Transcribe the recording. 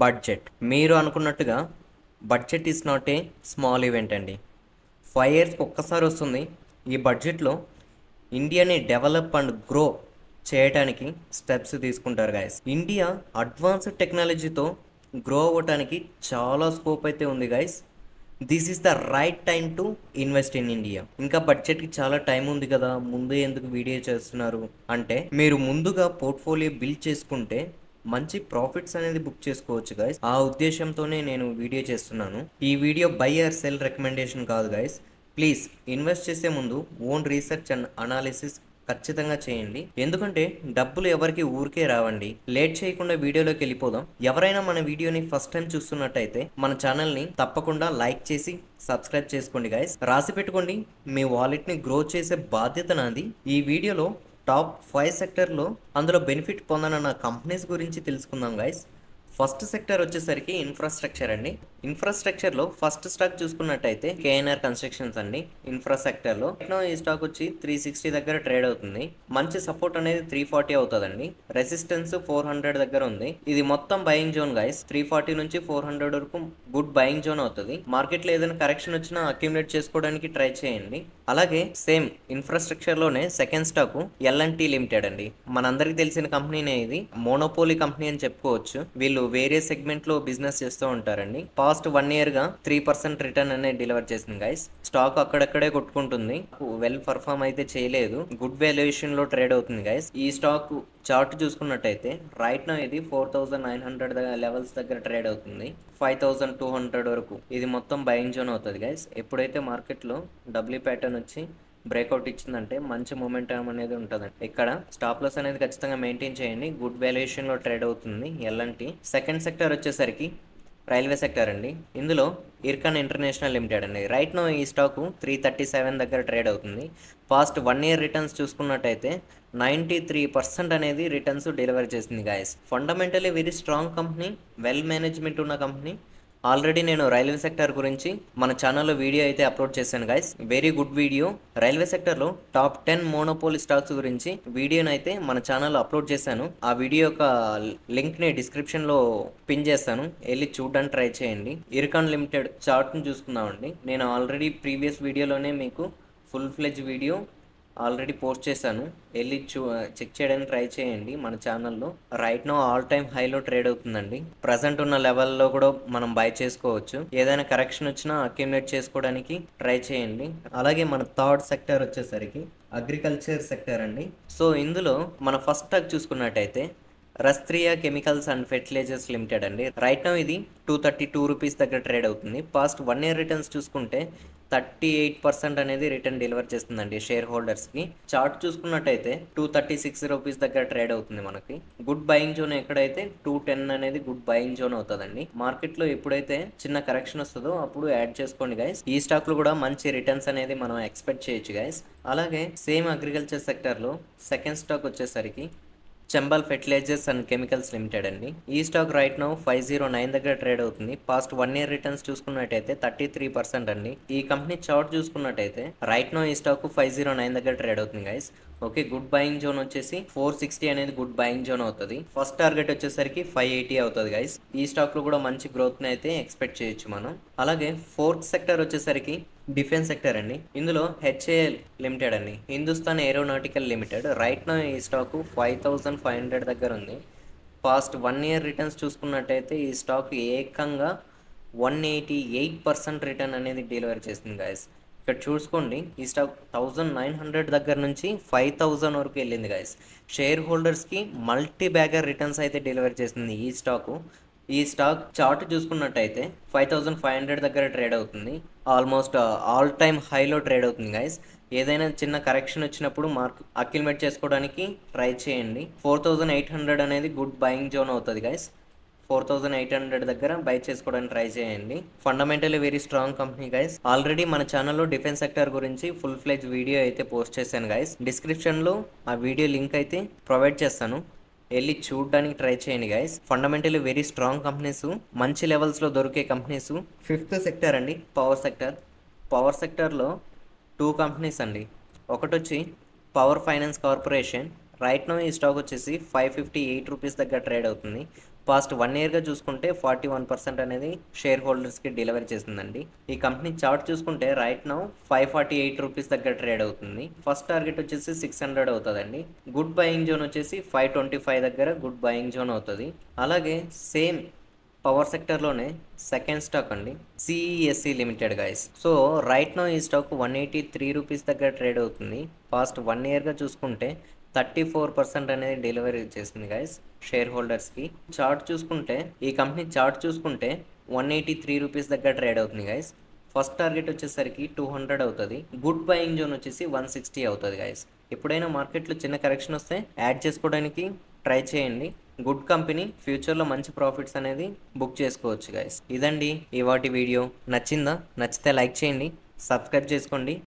Budget. మీరు అనుకున్నట్టుగా budget is not a small event అండి. 5 ఇయర్స్కి ఒక్కసారి వస్తుంది. ఈ బడ్జెట్లో ఇండియాని డెవలప్ అండ్ గ్రో చేయడానికి స్టెప్స్ తీసుకుంటారు గైస్. ఇండియా అడ్వాన్స్డ్ టెక్నాలజీతో గ్రో అవ్వటానికి చాలా స్కోప్ అయితే ఉంది guys. This is the right time to invest in India. ఇంకా బడ్జెట్కి చాలా టైం ఉంది కదా, ముందు ఎందుకు వీడియో చేస్తున్నారు అంటే, మీరు ముందుగా పోర్ట్ఫోలియో బిల్డ్ చేసుకుంటే మంచి ప్రాఫిట్స్ అనేది బుక్ చేసుకోవచ్చు గైస్. ఆ ఉద్దేశంతోనే నేను వీడియో చేస్తున్నాను. ఈ video buy or sell recommendation కాదు గైస్. ప్లీజ్ ఇన్వెస్ట్ చేసే ముందు ఓన్ రీసెర్చ్ అండ్ అనాలిసిస్ ఖచ్చితంగా చేయండి. ఎందుకంటే డబ్బులు ఎవరికి ఊరికే రావండి. లేట్ చేయకుండా వీడియోలోకి వెళ్ళిపోదాం. ఎవరైనా మన వీడియోని ఫస్ట్ టైం చూస్తున్నట్టయితే మన ఛానల్ని తప్పకుండా లైక్ చేసి సబ్స్క్రైబ్ చేసుకోండి గైస్. రాసి పెట్టుకోండి, మీ వాలెట్ని గ్రో చేసే బాధ్యత నాది. ఈ వీడియోలో టాప్ 5 సెక్టర్లో అందులో బెనిఫిట్ పొందనున్న కంపెనీస్ గురించి తెలుసుకుందాం గైస్. ఫస్ట్ సెక్టర్ వచ్చేసరికి ఇన్ఫ్రాస్ట్రక్చర్ అండి. ఇన్ఫ్రాస్ట్రక్చర్లో ఫస్ట్ స్టాక్ చూసుకున్నట్టయితే కేఎన్ఆర్ కన్స్ట్రక్షన్స్ అండి. ఇన్ఫ్రాస్ట్రక్చర్లో ఈ స్టాక్ వచ్చి 360 దగ్గర ట్రేడ్ అవుతుంది. మంచి సపోర్ట్ అనేది 340 అవుతుందండి. రెసిస్టెన్స్ 400 దగ్గర ఉంది. ఇది మొత్తం బయింగ్ జోన్ గైస్. 340 నుంచి 400 వరకు గుడ్ బయింగ్ జోన్ అవుతుంది. మార్కెట్లో ఏదైనా కరెక్షన్ వచ్చినా అక్యుములేట్ చేసుకోవడానికి ట్రై చేయండి. అలాగే సేమ్ ఇన్ఫ్రాస్ట్రక్చర్లోనే సెకండ్ స్టాక్ ఎల్ఎన్టీ లిమిటెడ్ అండి. మనందరికి తెలిసిన కంపెనీనే ఇది. మోనోపోలీ కంపెనీ అని చెప్పుకోవచ్చు. వీళ్ళు వేరే సెగ్మెంట్ లో బిజినెస్ చేస్తూ ఉంటారండి. పాస్ట్ 1 ఇయర్ గా 3% రిటర్న్ అనేది డెలివర్ చేసింది గైస్. స్టాక్ అక్కడక్కడే కొట్టుకుంటుంది. వెల్ పర్ఫార్మ్ అయితే చేయలేదు. గుడ్ వాల్యుయేషన్ లో ట్రేడ్ అవుతుంది గైస్. ఈ స్టాక్ చార్ట్ చూసుకున్నట్టయితే రైట్ నా ఇది 4900 లెవెల్స్ దగ్గర ట్రేడ్ అవుతుంది. 5200 వరకు ఇది మొత్తం బయింగ్ జోన్ అవుతుంది గైస్. ఎప్పుడైతే మార్కెట్ లో డబ్ల్యూ ప్యాటర్న్ వచ్చి బ్రేక్అవుట్ ఇచ్చిందంటే మంచి మొమెంటం అనేది ఉంటుందండి. ఇక్కడ స్టాప్ లాస్ అనేది ఖచ్చితంగా మెయింటైన్ చేయండి. గుడ్ వాల్యుయేషన్ లో ట్రేడ్ అవుతుంది ఎల్ఎన్టీ. సెకండ్ సెక్టర్ వచ్చేసరికి రైల్వే సెక్టర్ అండి. ఇందులో ఇర్కాన్ ఇంటర్నేషనల్ లిమిటెడ్ అండి. రైట్ నో ఈ స్టాక్ 337 దగ్గర ట్రేడ్ అవుతుంది. పాస్ట్ 1 ఇయర్ రిటర్న్స్ చూసుకున్నట్టయితే 93% అనేది రిటర్న్స్ డెలివర్ చేసింది guys. Fundamentally very strong company, well management ఉన్న కంపెనీ. ఆల్రెడీ నేను రైల్వే సెక్టర్ గురించి మన ఛానల్లో వీడియో అయితే అప్లోడ్ చేశాను guys. Very good video. Railway సెక్టర్లో టాప్ 10 మోనోపోలీ స్టాక్స్ గురించి వీడియోని అయితే మన ఛానల్లో అప్లోడ్ చేశాను. ఆ వీడియో యొక్క లింక్ని డిస్క్రిప్షన్లో పిన్ చేస్తాను, వెళ్ళి చూడడానికి ట్రై చేయండి. ఇర్కాన్ లిమిటెడ్ చార్ట్ని చూసుకుందామండి. నేను ఆల్రెడీ ప్రీవియస్ వీడియోలోనే మీకు ఫుల్ ఫ్లెజ్ వీడియో ఆల్రెడీ పోస్ట్ చేశాను, వెళ్ళి చెక్ చేయడానికి ట్రై చేయండి మన ఛానల్లో. రైట్ నో ఆల్ టైమ్ హైలో ట్రేడ్ అవుతుందండి. ప్రజెంట్ ఉన్న లెవెల్లో కూడా మనం బై చేసుకోవచ్చు. ఏదైనా కరెక్షన్ వచ్చినా అక్యుములేట్ చేసుకోవడానికి ట్రై చేయండి. అలాగే మన థర్డ్ సెక్టర్ వచ్చేసరికి అగ్రికల్చర్ సెక్టర్ అండి. సో ఇందులో మన ఫస్ట్ స్టాక్ చూసుకున్నట్టయితే రస్త్రియా కెమికల్స్ అండ్ ఫెర్టిలైజర్స్ లిమిటెడ్ అండి. రైట్ నో ఇది 232 రూపీస్ దగ్గర ట్రేడ్ అవుతుంది. పాస్ట్ 1 ఇయర్ రిటర్న్స్ చూసుకుంటే 38% అనేది రిటర్న్ డెలివర్ చేస్తుందండి షేర్ హోల్డర్స్కి. చార్ట్ చూసుకున్నట్టయితే 236 రూపీస్ దగ్గర ట్రేడ్ అవుతుంది మనకి. గుడ్ బయింగ్ జోన్ ఎక్కడైతే 210 అనేది గుడ్ బయింగ్ జోన్ అవుతుందండి. మార్కెట్లో ఎప్పుడైతే చిన్న కరెక్షన్ వస్తుందో అప్పుడు యాడ్ చేసుకోండి గైస్. ఈ స్టాక్లో కూడా మంచి రిటర్న్స్ అనేది మనం ఎక్స్పెక్ట్ చేయొచ్చు గైస్. అలాగే సేమ్ అగ్రికల్చర్ సెక్టర్లో సెకండ్ స్టాక్ వచ్చేసరికి Chambal fertilisers and chemicals limited అండి. ఈ స్టాక్ రైట్ నౌ 509 దగ్గర ట్రేడ్ అవుతుంది. పాస్ట్ 1 ఇయర్ రిటర్న్స్ చూసుకున్నట్టయితే 33% అండి. ఈ కంపెనీ చార్ట్ చూసుకున్నట్టయితే రైట్ నౌ ఈ స్టాక్ 509 దగ్గర ట్రేడ్ అవుతుంది guys. Okay, good buying zone వచ్చేసి 460 అనేది గుడ్ బయింగ్ జోన్ అవుతుంది. ఫస్ట్ టార్గెట్ వచ్చేసరికి 580 అవుతుంది గైస్. ఈ స్టాక్ లో కూడా మంచి గ్రోత్ ని అయితే ఎక్స్పెక్ట్ చేయొచ్చు మనం. అలాగే ఫోర్త్ సెక్టర్ వచ్చేసరికి డిఫెన్స్ సెక్టర్ అండి. ఇందులో హెచ్ఏఎల్ లిమిటెడ్ అండి, Hindustan aeronautical limited. Right now ఈ స్టాక్ 5500 దగ్గర ఉంది. పాస్ట్ 1 ఇయర్ రిటర్న్స్ చూసుకున్నట్టయితే ఈ స్టాక్ ఏకంగా 188% రిటర్న్ అనేది డెలివర్ చేస్తుంది గాయస్. ఇక్కడ చూసుకోండి, ఈ స్టాక్ 1900 దగ్గర నుంచి 5000 వరకు వెళ్ళింది గాయస్. షేర్ హోల్డర్స్కి మల్టీ బ్యాగర్ రిటర్న్స్ అయితే డెలివర్ చేస్తుంది ఈ స్టాకు. ఈ స్టాక్ చార్ట్ చూసుకున్నట్టయితే 5500 దగ్గర ట్రేడ్ అవుతుంది. ఆల్మోస్ట్ ఆల్ టైమ్ హైలో ట్రేడ్ అవుతుంది గైస్. ఏదైనా చిన్న కరెక్షన్ వచ్చినప్పుడు అక్యుములేట్ చేసుకోవడానికి ట్రై చేయండి. 4800 అనేది గుడ్ బయింగ్ జోన్ అవుతుంది గైస్. 4800 దగ్గర బై చేసుకోవడానికి ట్రై చేయండి. Fundamentally very strong company guys. Already మన ఛానల్లో డిఫెన్స్ సెక్టర్ గురించి ఫుల్ ఫ్లెజ్ వీడియో అయితే పోస్ట్ చేశాను గైస్. డిస్క్రిప్షన్లో ఆ వీడియో లింక్ అయితే ప్రొవైడ్ చేస్తాను, వెళ్ళి చూడడానికి ట్రై చేయండి guys. Fundamentally very strong companies, మంచి లెవెల్స్లో దొరికే కంపెనీస్. ఫిఫ్త్ సెక్టర్ అండి పవర్ సెక్టర్. పవర్ సెక్టర్లో 2 కంపెనీస్ అండి. ఒకటి వచ్చి power finance corporation, right now ఈ స్టాక్ వచ్చేసి 558 రూపీస్ దగ్గర ట్రేడ్ అవుతుంది. పాస్ట్ 1 ఇయర్గా చూసుకుంటే 41% అనేది షేర్ హోల్డర్స్కి డెలివరీ చేసిందండి. ఈ కంపెనీ చార్ట్ చూసుకుంటే రైట్ నో 548 రూపీస్ దగ్గర ట్రేడ్ అవుతుంది. ఫస్ట్ టార్గెట్ వచ్చేసి 600 అవుతుందండి. గుడ్ బయింగ్ జోన్ వచ్చేసి 525 దగ్గర గుడ్ బయింగ్ జోన్ అవుతుంది. అలాగే సేమ్ పవర్ సెక్టర్లోనే సెకండ్ స్టాక్ అండి, CESC limited guys. So right now ఈ స్టాక్ 183 రూపీస్ దగ్గర ట్రేడ్ అవుతుంది. పాస్ట్ 1 ఇయర్గా చూసుకుంటే 34% అనేది డెలివరీ చేసింది గైస్ షేర్ హోల్డర్స్కి. చార్ట్ చూసుకుంటే ఈ కంపెనీ చార్ట్ చూసుకుంటే 183 రూపీస్ దగ్గర ట్రేడ్ అవుతుంది గైస్. ఫస్ట్ టార్గెట్ వచ్చేసరికి 200 అవుతుంది. గుడ్ బయింగ్ జోన్ వచ్చేసి 160 అవుతుంది గైస్. ఎప్పుడైనా మార్కెట్లో చిన్న కరెక్షన్ వస్తే యాడ్ చేసుకోవడానికి ట్రై చేయండి. గుడ్ కంపెనీ, ఫ్యూచర్లో మంచి ప్రాఫిట్స్ అనేది బుక్ చేసుకోవచ్చు గైస్. ఇదండి ఇవాటి వీడియో. నచ్చిందా? నచ్చితే లైక్ చేయండి, సబ్స్క్రైబ్ చేసుకోండి.